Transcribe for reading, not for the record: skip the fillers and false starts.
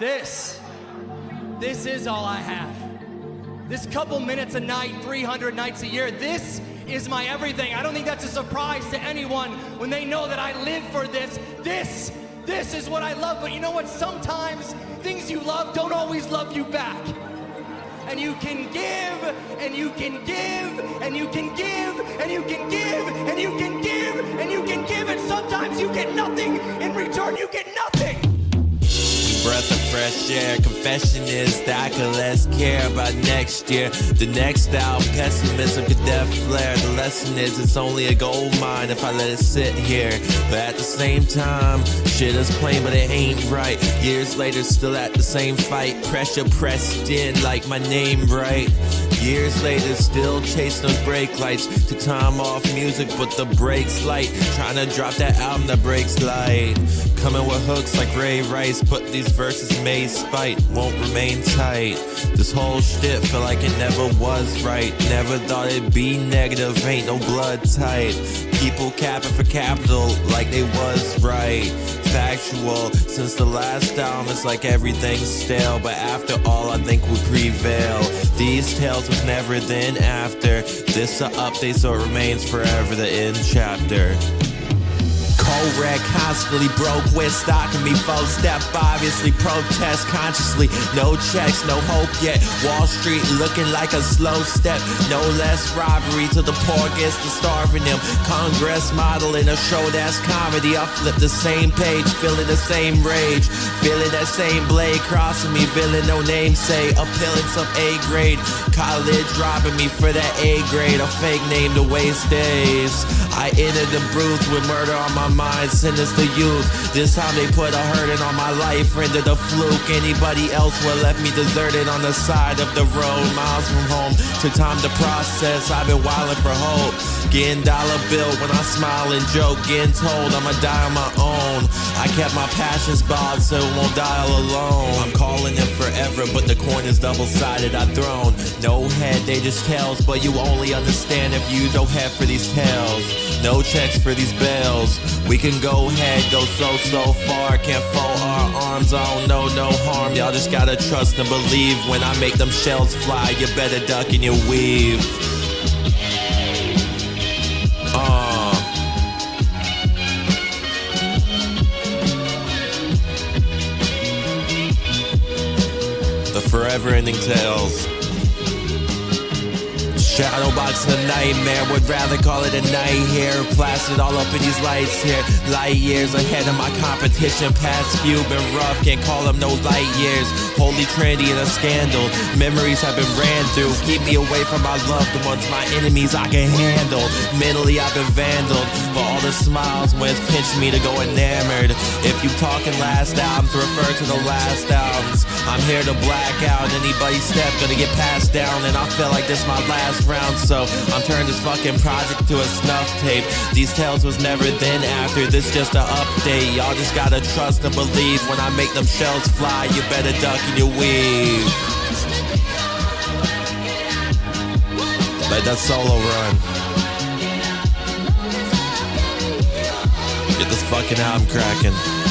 This is all I have. This couple minutes a night, 300 nights a year, this is my everything. I don't think that's a surprise to anyone when they know that I live for this. This is what I love, but you know what? Sometimes things you love don't always love you back. And you can give, and you can give, and you can give, and you can give, and you can give, and you can give, and sometimes you get nothing in return. You get nothing. Breath of fresh air. Confession is that I could less care about next year. The next album, pessimism could death flare. The lesson is it's only a gold mine if I let it sit here. But at the same time, shit is plain but it ain't right. Years later, still at the same fight. Pressure pressed in like my name right. Years later, still chasing those brake lights. To time off music, but the brakes light. Trying to drop that album that breaks light. Coming with hooks like Ray Rice. Put these verses made spite. Won't remain tight. This whole shit feel like it never was right. Never thought it'd be negative. Ain't no blood tight. People capping for capital like they was right. Factual. Since the last album, it's like everything's stale. But after all, I think we prevail. These tales was never then after. This a update, so it remains forever the end chapter. Cold red, constantly broke with stocking me. Full step, obviously protest consciously. No checks, no hope yet. Wall Street looking like a slow step. No less robbery till the poor gets to starving them. Congress modeling a show that's comedy. I flip the same page, feeling the same rage. Feeling that same blade crossing me. Villain, no name say. Appealing some A grade. College robbing me for that A grade. A fake name to waste days. I entered the booth with murder on my mind, sinister youth. This time they put a hurting on my life, rendered a fluke. Anybody else would left me deserted on the side of the road. Miles from home, took time to process. I've been wildin' for hope. Getting dollar bill when I smile and joke. Getting told I'ma die on my own. I kept my passions bowed so it won't die all alone. I'm calling it forever, but the coin is double-sided. I thrown no head, they just tails. But you only understand if you don't have for these tales. No checks for these bills. We can go ahead, go so far. Can't fold our arms, I don't know no harm. Y'all just gotta trust and believe. When I make them shells fly, you better duck and you weave. The forever ending tales. Shadowbox a nightmare, would rather call it a night here. Plastered all up in these lights here. Light years ahead of my competition. Past few been rough, can't call them no light years. Holy Trinity and a scandal. Memories have been ran through. Keep me away from my loved ones, my enemies I can handle. Mentally I've been vandaled. For all the smiles when it's pinched me to go enamored. If you talking last albums, refer to the last albums. I'm here to black out. Anybody's step gonna get passed down. And I feel like this my last round, so I'm turning this fucking project to a snuff tape. These tales was never then after, this just an update. Y'all just gotta trust and believe. When I make them shells fly, you better duck and you weave. Let that solo run. Get this fucking album cracking.